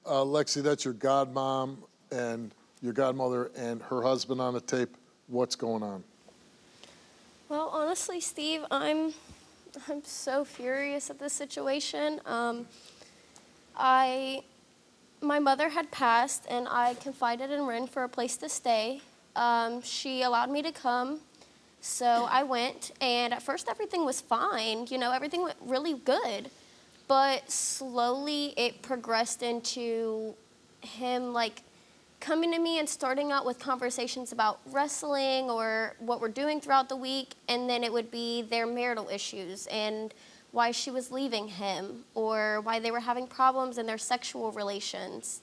Lexi, that's your godmom and your godmother and her husband on the tape. What's going on? Well, honestly, Steve, I'm so furious at this situation. My mother had passed, and I confided in Ren for a place to stay. She allowed me to come, so I went, and at first everything was fine. You know, everything went really good. But slowly it progressed into him, like, coming to me and starting out with conversations about wrestling or what we're doing throughout the week, and then it would be their marital issues and why she was leaving him or why they were having problems in their sexual relations.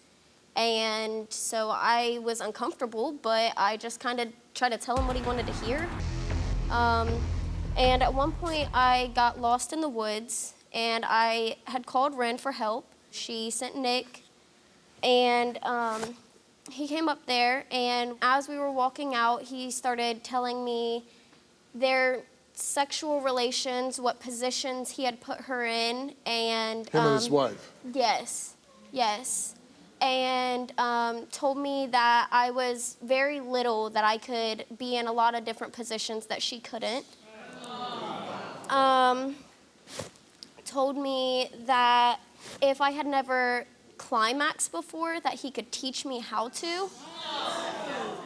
And so I was uncomfortable, but I just kind of tried to tell him what he wanted to hear. And at one point I got lost in the woods, and I had called Ren for help. She sent Nik, and he came up there, and as we were walking out, he started telling me their sexual relations, what positions he had put her in, and Him and his wife? Yes, yes. And told me that I was very little, that I could be in a lot of different positions that she couldn't. Told me that if I had never climaxed before, that he could teach me how to.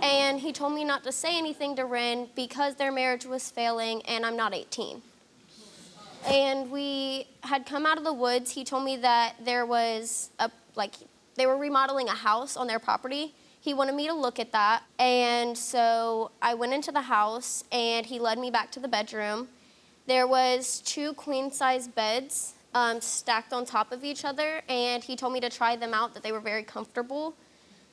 And he told me not to say anything to Ren because their marriage was failing and I'm not 18. And we had come out of the woods. He told me that there was they were remodeling a house on their property. He wanted me to look at that. And so I went into the house, and he led me back to the bedroom. There was 2 queen-size beds stacked on top of each other, and he told me to try them out, that they were very comfortable.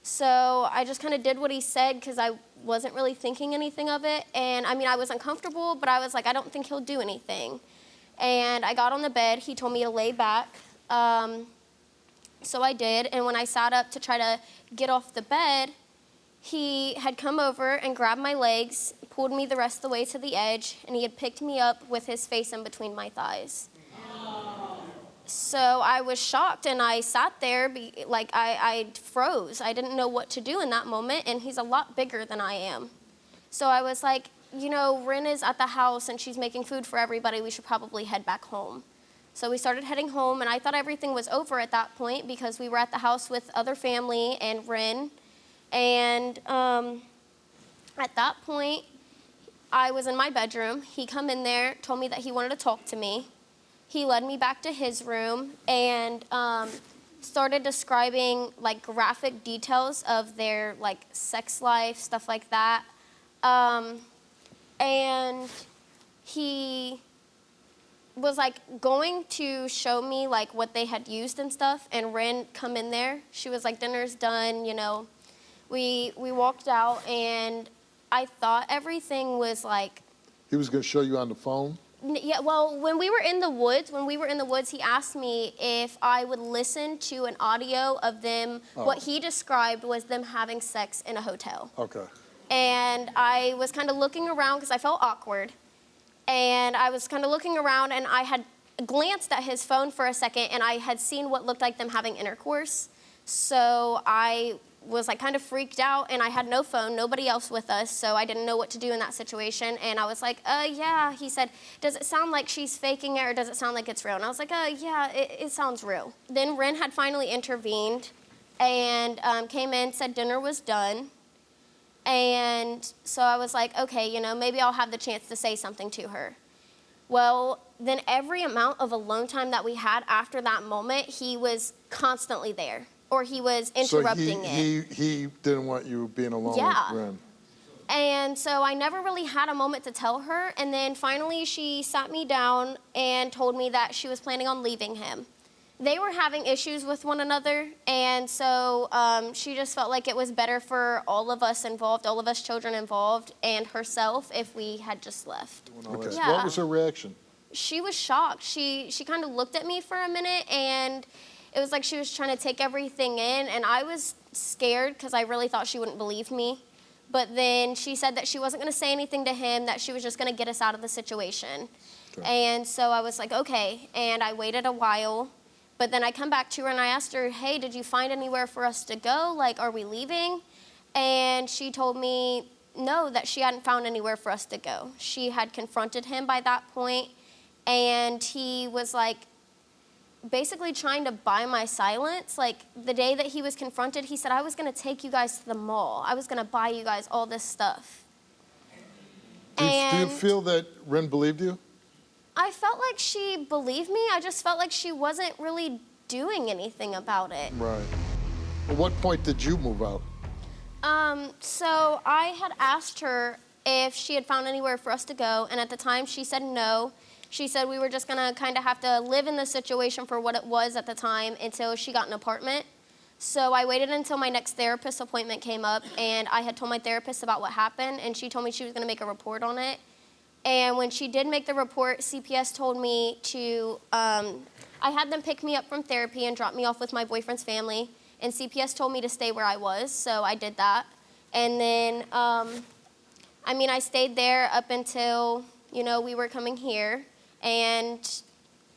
So I just kind of did what he said because I wasn't really thinking anything of it. And I mean, I was uncomfortable, but I was like, I don't think he'll do anything. And I got on the bed. He told me to lay back. So I did, and when I sat up to try to get off the bed, he had come over and grabbed my legs, pulled me the rest of the way to the edge, and he had picked me up with his face in between my thighs. So I was shocked, and I sat there, I froze. I didn't know what to do in that moment, and he's a lot bigger than I am. So I was like, you know, Ren is at the house, and she's making food for everybody. We should probably head back home. So we started heading home, and I thought everything was over at that point because we were at the house with other family and Ren. And at that point, I was in my bedroom. He come in there, told me that he wanted to talk to me. He led me back to his room and started describing like graphic details of their like sex life, stuff like that. And he was like going to show me like what they had used and stuff, and Ren come in there. She was like, dinner's done, you know. We walked out, and I thought everything was like... He was gonna show you on the phone? Yeah, well, when we were in the woods, he asked me if I would listen to an audio of them. What he described was them having sex in a hotel. Okay. And I was kind of looking around because I felt awkward. And I was kind of looking around, and I had glanced at his phone for a second, and I had seen what looked like them having intercourse. So I was like kind of freaked out, and I had no phone, nobody else with us, so I didn't know what to do in that situation. And I was like, yeah. He said, does it sound like she's faking it, or does it sound like it's real? And I was like, yeah, it sounds real. Then Ren had finally intervened and came in, said dinner was done. And so I was like, okay, you know, maybe I'll have the chance to say something to her. Well, then every amount of alone time that we had after that moment, he was constantly there, or he was interrupting it. He didn't want you being alone with Ren. And so I never really had a moment to tell her, and then finally she sat me down and told me that she was planning on leaving him. They were having issues with one another, and so she just felt like it was better for all of us involved, all of us children involved, and herself if we had just left. Okay. Yeah. What was her reaction? She was shocked. She kind of looked at me for a minute, and it was like she was trying to take everything in, and I was scared because I really thought she wouldn't believe me. But then she said that she wasn't going to say anything to him, that she was just going to get us out of the situation. Okay. And so I was like, okay, and I waited a while. But then I come back to her and I asked her, hey, did you find anywhere for us to go? Like, are we leaving? And she told me no, that she hadn't found anywhere for us to go. She had confronted him by that point, and he was like basically trying to buy my silence. Like the day that he was confronted, he said, I was gonna take you guys to the mall. I was gonna buy you guys all this stuff. Do you feel that Rin believed you? I felt like she believed me. I just felt like she wasn't really doing anything about it. Right. At what point did you move out? So I had asked her if she had found anywhere for us to go, and at the time she said no. She said we were just gonna kind of have to live in the situation for what it was at the time until she got an apartment. So I waited until my next therapist appointment came up, and I had told my therapist about what happened, and she told me she was gonna make a report on it. And when she did make the report, CPS told me to, I had them pick me up from therapy and drop me off with my boyfriend's family. And CPS told me to stay where I was, so I did that. And then, I stayed there up until, we were coming here. And,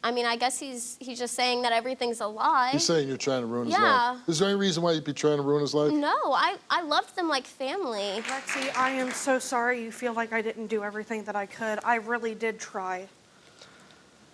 I guess he's just saying that everything's a lie. He's saying you're trying to ruin his life. Is there any reason why you'd be trying to ruin his life? No, I loved them like family. Lexi, I am so sorry you feel like I didn't do everything that I could. I really did try.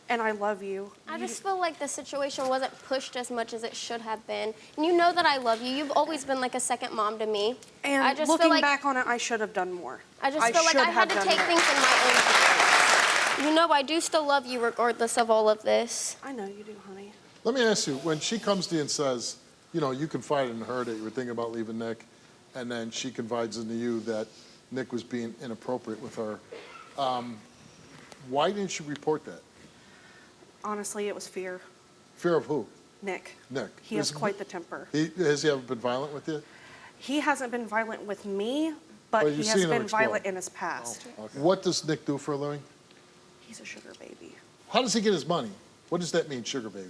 And I love you. I just feel like the situation wasn't pushed as much as it should have been. And you know that I love you. You've always been like a second mom to me. And I just looking feel like, back on it, I should have done more. I just feel like I had to take things in my own hands. I do still love you regardless of all of this. I know you do, honey. Let me ask you, when she comes to you and says, you confided in her that you were thinking about leaving Nick, and then she confides into you that Nick was being inappropriate with her, why didn't you report that? Honestly, it was fear. Fear of who? Nick. Nick. He has quite the temper. Has he ever been violent with you? He hasn't been violent with me, but he has been violent in his past. Oh, okay. What does Nick do for a living? He's a sugar baby. How does he get his money? What does that mean, sugar baby?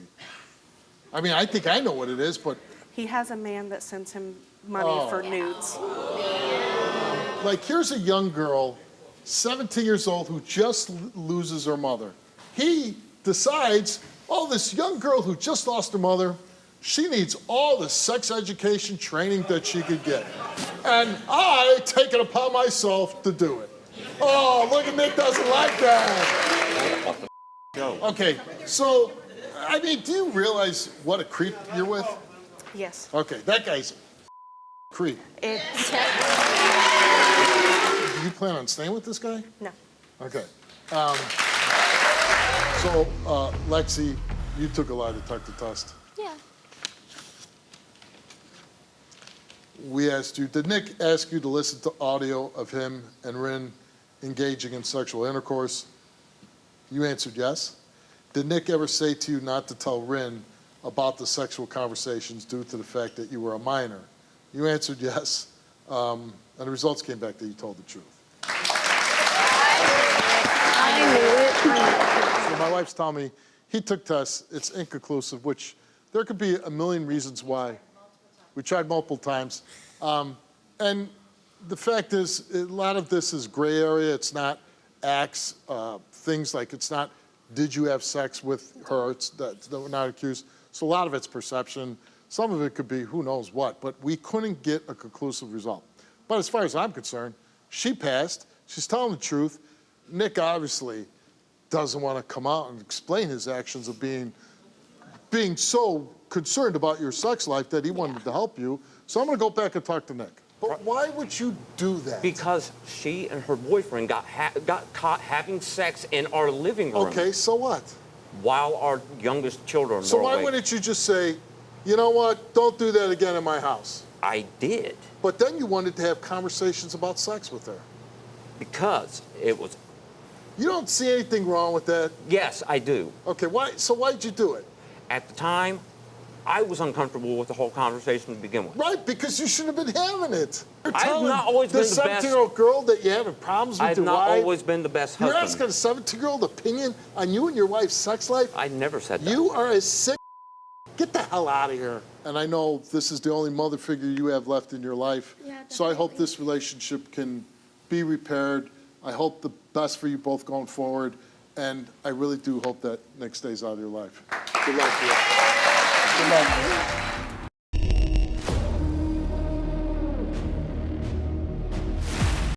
I think I know what it is, but... He has a man that sends him money for nudes. Like, here's a young girl, 17 years old, who just loses her mother. He decides, this young girl who just lost her mother, she needs all the sex education training that she could get. And I take it upon myself to do it. Oh, look at Nick doesn't like that. Okay, so, do you realize what a creep you're with? Yes. Okay, that guy's a creep. Do you plan on staying with this guy? No. Okay. So, Lexi, you took a lie detector test. Yeah. Did Nick ask you to listen to audio of him and Rin engaging in sexual intercourse? You answered yes. Did Nick ever say to you not to tell Rin about the sexual conversations due to the fact that you were a minor? You answered yes, and the results came back that you told the truth. I knew it. So my wife's telling me he took tests, it's inconclusive, which there could be a million reasons why. We tried multiple times. And the fact is, a lot of this is gray area. It's not acts, things like it's not, did you have sex with her? That we're not accused. So a lot of it's perception. Some of it could be who knows what, but we couldn't get a conclusive result. But as far as I'm concerned, she passed. She's telling the truth. Nick obviously doesn't want to come out and explain his actions of being so concerned about your sex life that he wanted to help you. So I'm going to go back and talk to Nick. But why would you do that? Because she and her boyfriend got caught having sex in our living room. Okay, so what? While our youngest children So were why awake. wouldn't you just say, you know what, don't do that again in my house? I did. But then you wanted to have conversations about sex with her. Because it was... You don't see anything wrong with that? Yes, I do. Okay, so why'd you do it? At the time, I was uncomfortable with the whole conversation to begin with. Right, because you shouldn't have been having it. You're I've telling not always been the best. 17-year-old girl that you're having problems with I've your not wife. always been the best You're husband. asking a 17-year-old opinion on you and your wife's sex life? I never said that. You are a sick. Get the hell out of here. And I know this is the only mother figure you have left in your life. Yeah, so I hope definitely. this relationship can be repaired. I hope the best for you both going forward. And I really do hope that Nick stays out of your life. Good luck. Good luck.